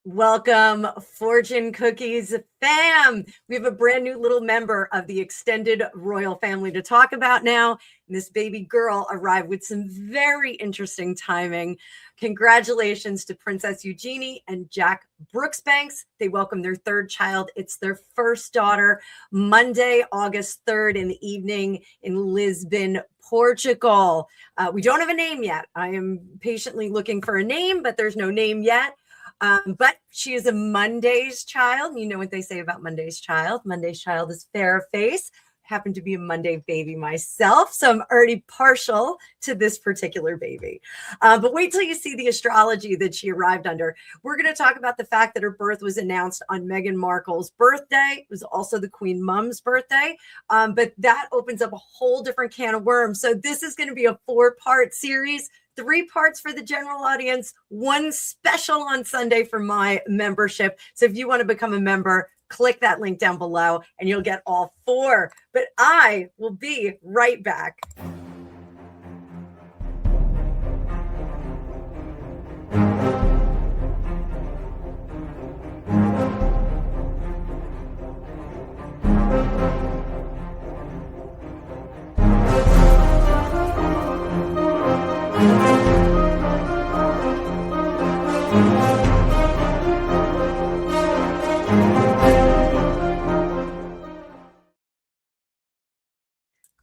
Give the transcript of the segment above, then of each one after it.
Welcome, Fortune Cookies fam. We have a brand new little member of the extended royal family to talk about now. And this baby girl arrived with some very interesting timing. Congratulations to Princess Eugenie and Jack Brooksbanks. They welcome their third child. It's their first daughter, Monday, August 3rd in the evening in Lisbon, Portugal. We don't have a name yet. I am patiently looking for a name, but there's no name yet. But she is a Monday's child. You know what they say about Monday's child. Monday's child is fair of face. Happen to be a Monday baby myself, so I'm already partial to this particular baby. But wait till you see the astrology that she arrived under. We're going to talk about the fact that her birth was announced on Meghan Markle's birthday. It was also the Queen Mum's birthday, but that opens up a whole different can of worms. So this is going to be a 4-part series. 3 parts for the general audience, 1 special on Sunday for my membership. So if you want to become a member, click that link down below and you'll get all 4. But I will be right back.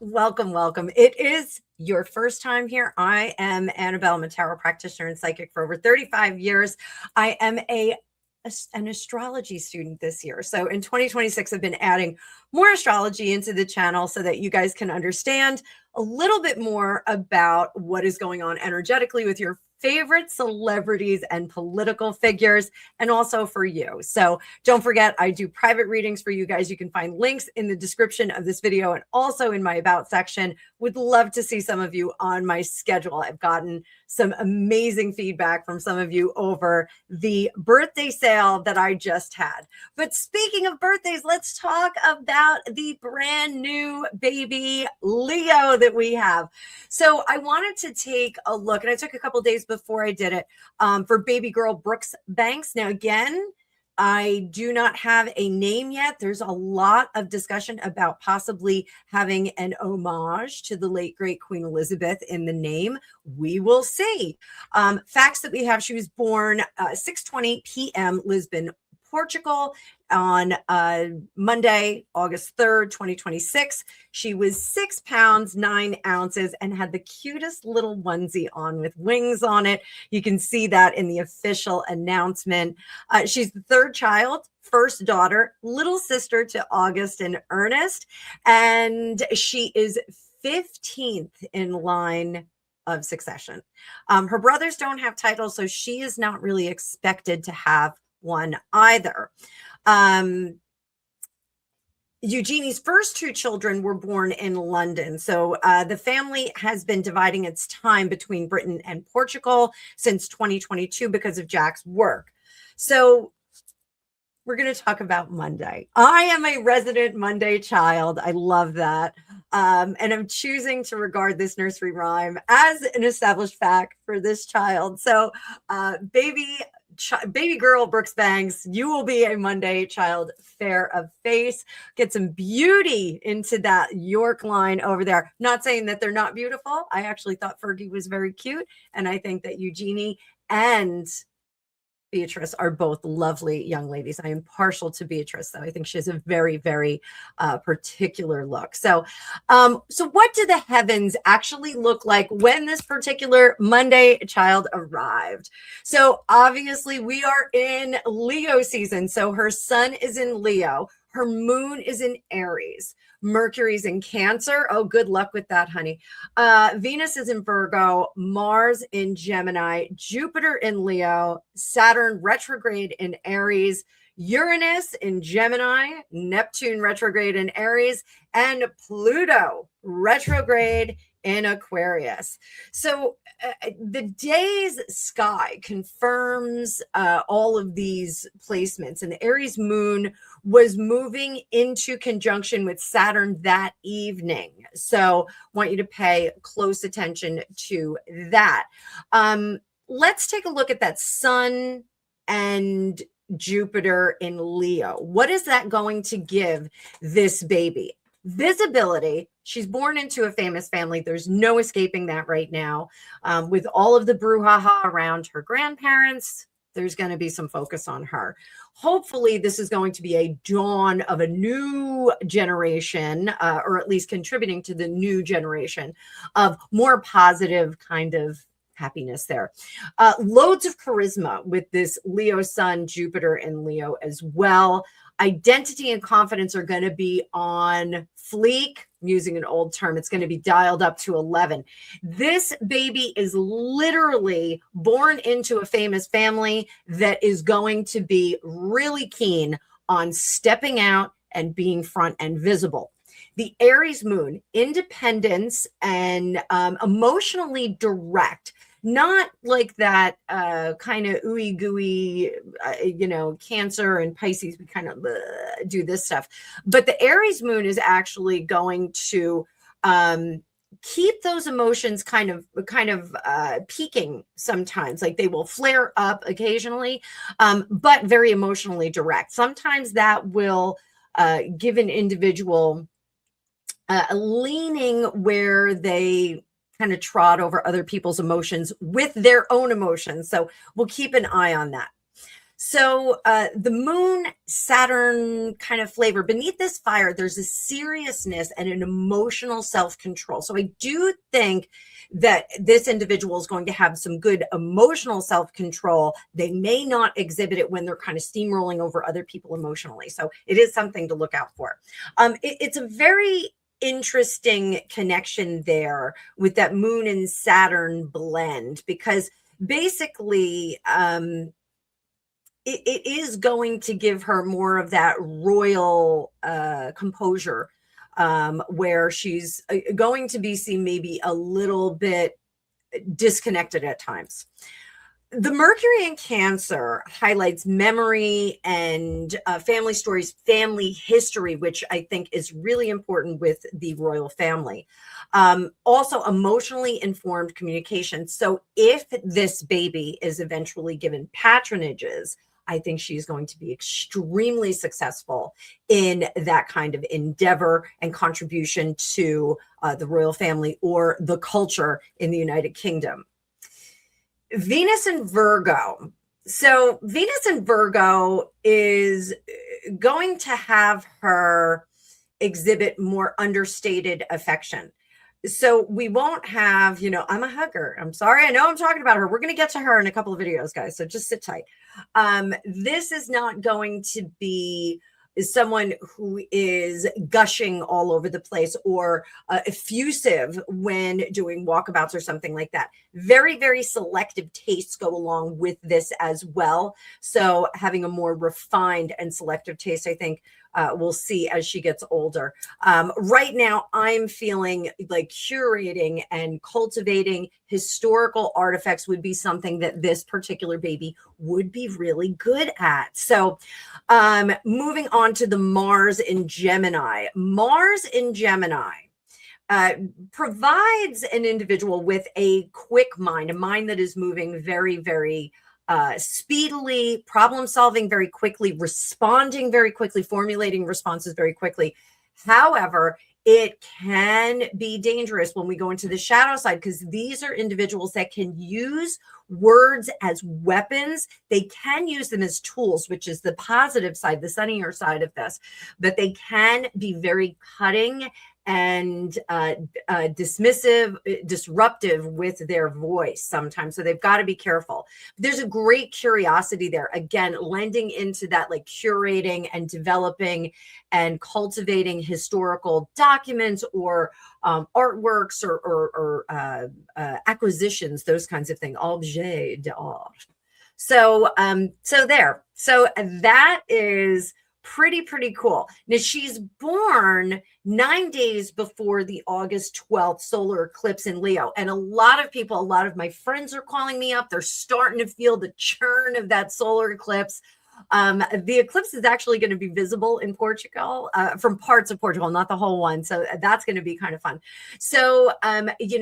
Welcome, welcome. It is your first time here. I am Annabelle. I'm a tarot practitioner and psychic for over 35 years. I am an astrology student this year. So in 2026, I've been adding more astrology into the channel so that you guys can understand a little bit more about what is going on energetically with your favorite celebrities and political figures, and also for you. So don't forget, I do private readings for you guys. You can find links in the description of this video and also in my about section. Would love to see some of you on my schedule. I've gotten some amazing feedback from some of you over the birthday sale that I just had. But speaking of birthdays, let's talk about the brand new baby Leo that we have. So I wanted to take a look, and I took a couple days before I did it, for Baby Girl Brooksbank. Now, again, I do not have a name yet. There's a lot of discussion about possibly having an homage to the late, great Queen Elizabeth in the name. We will see. Facts that we have: she was born 6:20 p.m. Lisbon, Portugal on Monday, August 3rd, 2026. She was 6 pounds, 9 ounces and had the cutest little onesie on with wings on it. You can see that in the official announcement. She's the 3rd child, first daughter, little sister to August and Ernest, and she is 15th in line of succession. Her brothers don't have titles, so she is not really expected to have one either. Eugenie's first 2 children were born in London. So the family has been dividing its time between Britain and Portugal since 2022 because of Jack's work. So we're going to talk about Monday. I am a resident Monday child. I love that. And I'm choosing to regard this nursery rhyme as an established fact for this child. So Baby Girl Brooksbank, you will be a Monday child, fair of face. Get some beauty into that York line over there. Not saying that they're not beautiful. I actually thought Fergie was very cute. And I think that Eugenie and Beatrice are both lovely young ladies. I am partial to Beatrice, though. I think she has a very, very particular look. So what do the heavens actually look like when this particular Monday child arrived? So obviously we are in Leo season. So her sun is in Leo. Her moon is in Aries. Mercury's in Cancer. Oh, good luck with that, honey. Venus is in Virgo, Mars in Gemini, Jupiter in Leo, Saturn retrograde in Aries, Uranus in Gemini, Neptune retrograde in Aries, and Pluto retrograde in Aquarius. So the day's sky confirms all of these placements, and the Aries moon was moving into conjunction with Saturn that evening. So want you to pay close attention to that. Let's take a look at that sun and Jupiter in Leo. What is that going to give this baby? Visibility. She's born into a famous family. There's no escaping that right now. With all of the brouhaha around her grandparents, there's going to be some focus on her. Hopefully, this is going to be a dawn of a new generation, or at least contributing to the new generation of more positive kind of happiness there. Loads of charisma with this Leo sun, Jupiter and Leo as well. Identity and confidence are going to be on fleek. I'm using an old term. It's going to be dialed up to 11. This baby is literally born into a famous family that is going to be really keen on stepping out and being front and visible. The Aries moon, independence and emotionally direct. Not like that kind of ooey gooey, Cancer and Pisces, we kind of do this stuff. But the Aries moon is actually going to keep those emotions kind of peaking sometimes. Like they will flare up occasionally, but very emotionally direct. Sometimes that will give an individual a leaning where they kind of trod over other people's emotions with their own emotions. So we'll keep an eye on that. So the moon Saturn kind of flavor beneath this fire, there's a seriousness and an emotional self-control. So I do think that this individual is going to have some good emotional self-control. They may not exhibit it when they're kind of steamrolling over other people emotionally. So it is something to look out for. It's a very interesting connection there with that moon and Saturn blend, because basically it is going to give her more of that royal composure, where she's going to be seen maybe a little bit disconnected at times. The Mercury in Cancer highlights memory and family stories, family history, which I think is really important with the royal family. Also, emotionally informed communication. So if this baby is eventually given patronages, I think she's going to be extremely successful in that kind of endeavor and contribution to the royal family or the culture in the United Kingdom. Venus in Virgo. So Venus in Virgo is going to have her exhibit more understated affection. So we won't have, I'm a hugger. I'm sorry. I know I'm talking about her. We're going to get to her in a couple of videos, guys. So just sit tight. This is not going to be someone who is gushing all over the place or effusive when doing walkabouts or something like that. Very, very selective tastes go along with this as well. So having a more refined and selective taste, I think we'll see as she gets older. Right now, I'm feeling like curating and cultivating historical artifacts would be something that this particular baby would be really good at. So moving on to the Mars in Gemini. Mars in Gemini provides an individual with a quick mind, a mind that is moving very, very speedily, problem solving very quickly, responding very quickly, formulating responses very quickly. However, it can be dangerous when we go into the shadow side, because these are individuals that can use words as weapons. They can use them as tools, which is the positive side, the sunnier side of this, but they can be very cutting and dismissive, disruptive with their voice sometimes. So they've got to be careful. There's a great curiosity there. Again, lending into that, like curating and developing and cultivating historical documents or artworks or acquisitions, those kinds of things. Objet d'art. So there. So that is pretty cool. Now, she's born 9 days before the August 12th solar eclipse in Leo. And a lot of my friends are calling me up. They're starting to feel the churn of that solar eclipse. The eclipse is actually going to be visible in Portugal, from parts of Portugal, not the whole one. So that's going to be kind of fun. So,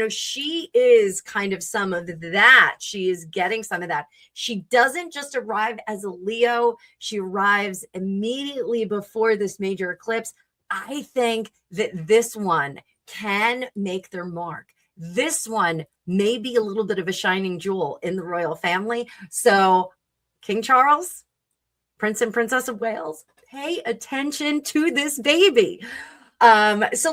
she is kind of some of that. She is getting some of that. She doesn't just arrive as a Leo. She arrives immediately before this major eclipse. I think that this one can make their mark. This one may be a little bit of a shining jewel in the royal family. So King Charles, Prince and Princess of Wales, pay attention to this baby. So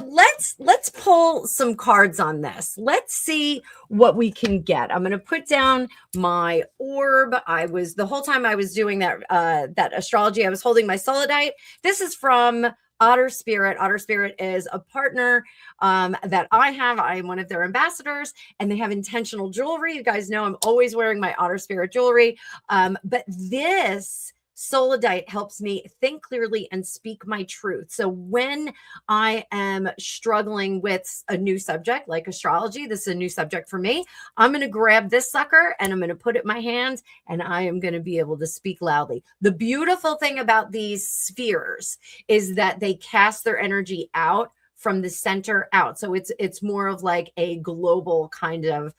let's pull some cards on this. Let's see what we can get. I'm going to put down my orb. The whole time I was doing that astrology, I was holding my solidite. This is from Otter Spirit. Otter Spirit is a partner that I have. I am one of their ambassadors, and they have intentional jewelry. You guys know I'm always wearing my Otter Spirit jewelry. But this solidite helps me think clearly and speak my truth. So when I am struggling with a new subject like astrology, this is a new subject for me, I'm going to grab this sucker and I'm going to put it in my hands, and I am going to be able to speak loudly. The beautiful thing about these spheres is that they cast their energy out from the center out. So it's more of like a global kind of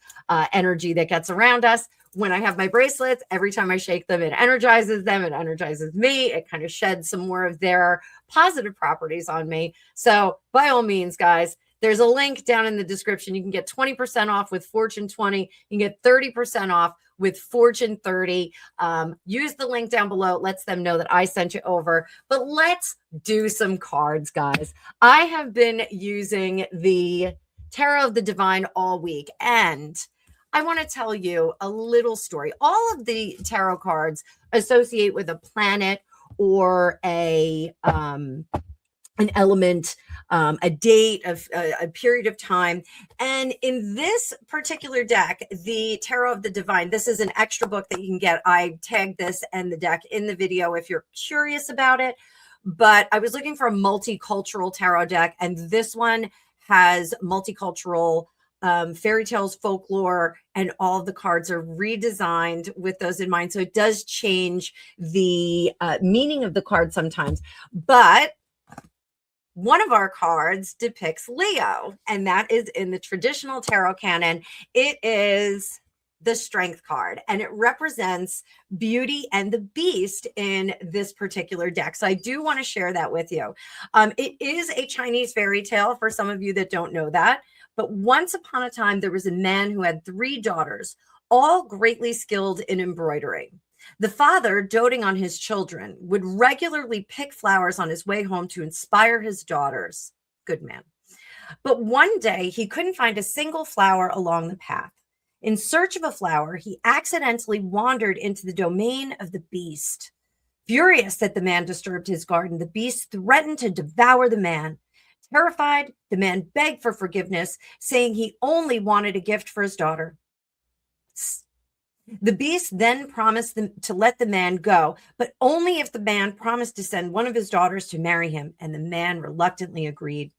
energy that gets around us. When I have my bracelets, every time I shake them, it energizes them. It energizes me. It kind of sheds some more of their positive properties on me. So by all means, guys, there's a link down in the description. You can get 20% off with Fortune 20. You can get 30% off with Fortune 30. Use the link down below. It lets them know that I sent you over. But let's do some cards, guys. I have been using the Tarot of the Divine all week, and I want to tell you a little story. All of the tarot cards associate with a planet or an element, a date, a period of time. And in this particular deck, the Tarot of the Divine, this is an extra book that you can get. I tagged this and the deck in the video if you're curious about it. But I was looking for a multicultural tarot deck, and this one has multicultural fairy tales, folklore, and all of the cards are redesigned with those in mind. So it does change the meaning of the card sometimes. But one of our cards depicts Leo, and that is in the traditional tarot canon. It is the Strength card, and it represents Beauty and the Beast in this particular deck. So I do want to share that with you. It is a Chinese fairy tale for some of you that don't know that. But once upon a time, there was a man who had 3 daughters, all greatly skilled in embroidery. The father, doting on his children, would regularly pick flowers on his way home to inspire his daughters. Good man. But one day, he couldn't find a single flower along the path. In search of a flower, he accidentally wandered into the domain of the beast. Furious that the man disturbed his garden, the beast threatened to devour the man. Terrified, the man begged for forgiveness, saying he only wanted a gift for his daughter. The beast then promised to let the man go, but only if the man promised to send one of his daughters to marry him, and the man reluctantly agreed.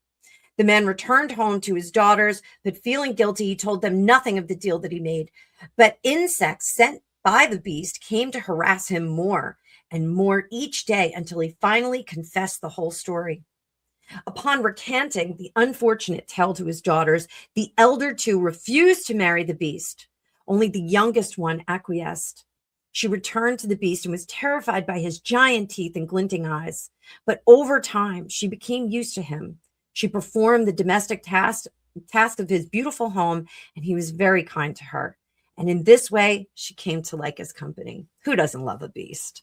The man returned home to his daughters, but feeling guilty, he told them nothing of the deal that he made. But insects sent by the beast came to harass him more and more each day until he finally confessed the whole story. Upon recanting the unfortunate tale to his daughters, the elder 2 refused to marry the beast. Only the youngest one acquiesced. She returned to the beast and was terrified by his giant teeth and glinting eyes. But over time, she became used to him. She performed the domestic task of his beautiful home, and he was very kind to her. And in this way, she came to like his company. Who doesn't love a beast?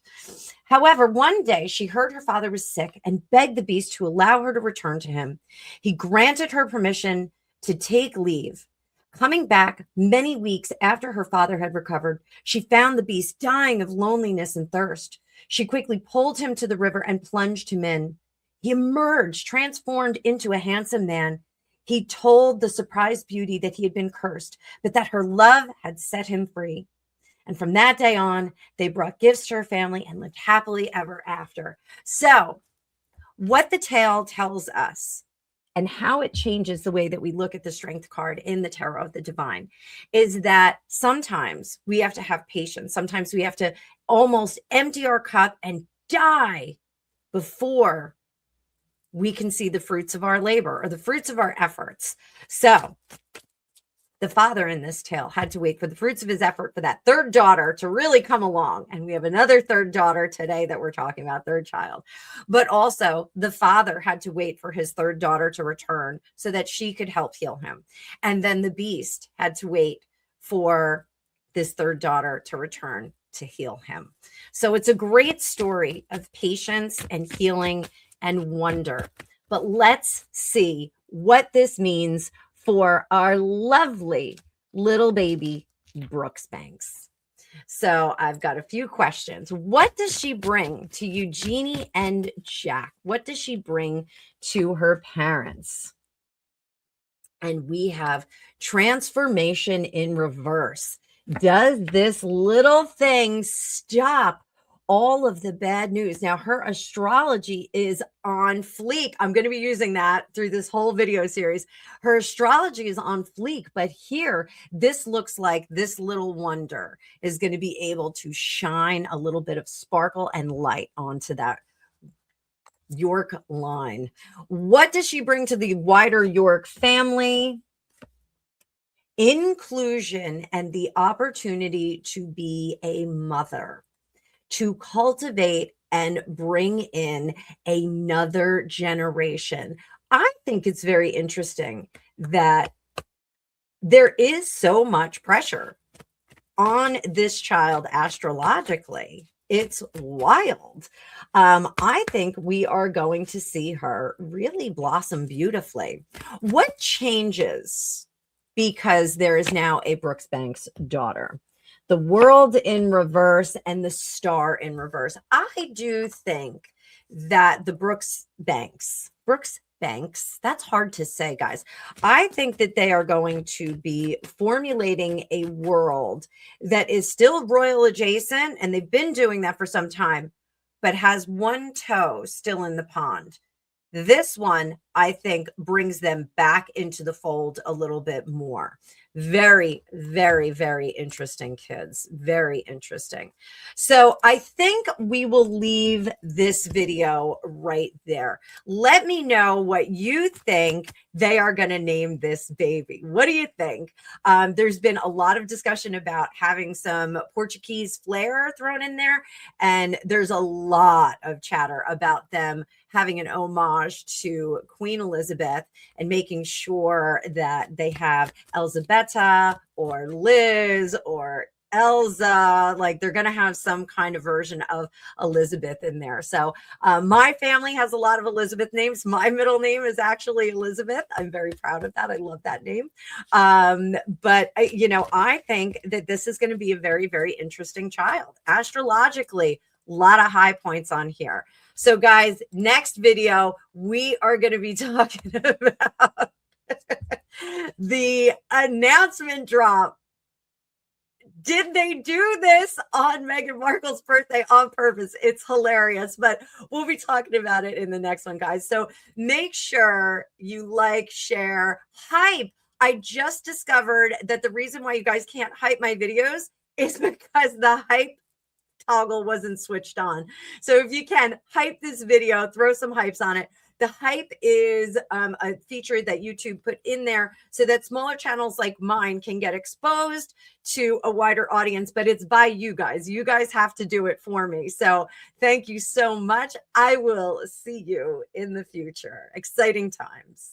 However, one day she heard her father was sick and begged the beast to allow her to return to him. He granted her permission to take leave. Coming back many weeks after her father had recovered, she found the beast dying of loneliness and thirst. She quickly pulled him to the river and plunged him in. He emerged, transformed into a handsome man. He told the surprised beauty that he had been cursed, but that her love had set him free. And from that day on, they brought gifts to her family and lived happily ever after. So what the tale tells us and how it changes the way that we look at the strength card in the Tarot of the Divine is that sometimes we have to have patience. Sometimes we have to almost empty our cup and die before we can see the fruits of our labor or the fruits of our efforts. So the father in this tale had to wait for the fruits of his effort for that third daughter to really come along. And we have another third daughter today that we're talking about, third child. But also the father had to wait for his third daughter to return so that she could help heal him. And then the beast had to wait for this third daughter to return to heal him. So it's a great story of patience and healing and wonder. But let's see what this means for our lovely little baby Brooksbanks. So I've got a few questions. What does she bring to Eugenie and Jack? What does she bring to her parents? And we have transformation in reverse. Does this little thing stop all of the bad news? Now, her astrology is on fleek. I'm going to be using that through this whole video series. Her astrology is on fleek, but here, this looks like this little wonder is going to be able to shine a little bit of sparkle and light onto that York line. What does she bring to the wider York family? Inclusion and the opportunity to be a mother, to cultivate and bring in another generation. I think it's very interesting that there is so much pressure on this child astrologically. It's wild. I think we are going to see her really blossom beautifully. What changes because there is now a Brooksbank's daughter? The world in reverse and the star in reverse. I do think that the Brooksbanks, that's hard to say, guys. I think that they are going to be formulating a world that is still royal adjacent, and they've been doing that for some time, but has one toe still in the pond. This one, I think, brings them back into the fold a little bit more. Very, very, very interesting, kids. Very interesting. So I think we will leave this video right there. Let me know what you think they are going to name this baby. What do you think? There's been a lot of discussion about having some Portuguese flair thrown in there, and there's a lot of chatter about them having an homage to Queen Elizabeth and making sure that they have Elzbieta or Liz or Elsa, like they're going to have some kind of version of Elizabeth in there. So my family has a lot of Elizabeth names. My middle name is actually Elizabeth. I'm very proud of that. I love that name. But I think that this is going to be a very, very interesting child. Astrologically, a lot of high points on here. So guys, next video, we are going to be talking about the announcement drop. Did they do this on Meghan Markle's birthday on purpose? It's hilarious, but we'll be talking about it in the next one, guys. So make sure you like, share, hype. I just discovered that the reason why you guys can't hype my videos is because the hype toggle wasn't switched on. So if you can hype this video, throw some hypes on it. The hype is a feature that YouTube put in there so that smaller channels like mine can get exposed to a wider audience, but it's by you guys. You guys have to do it for me. So thank you so much. I will see you in the future. Exciting times.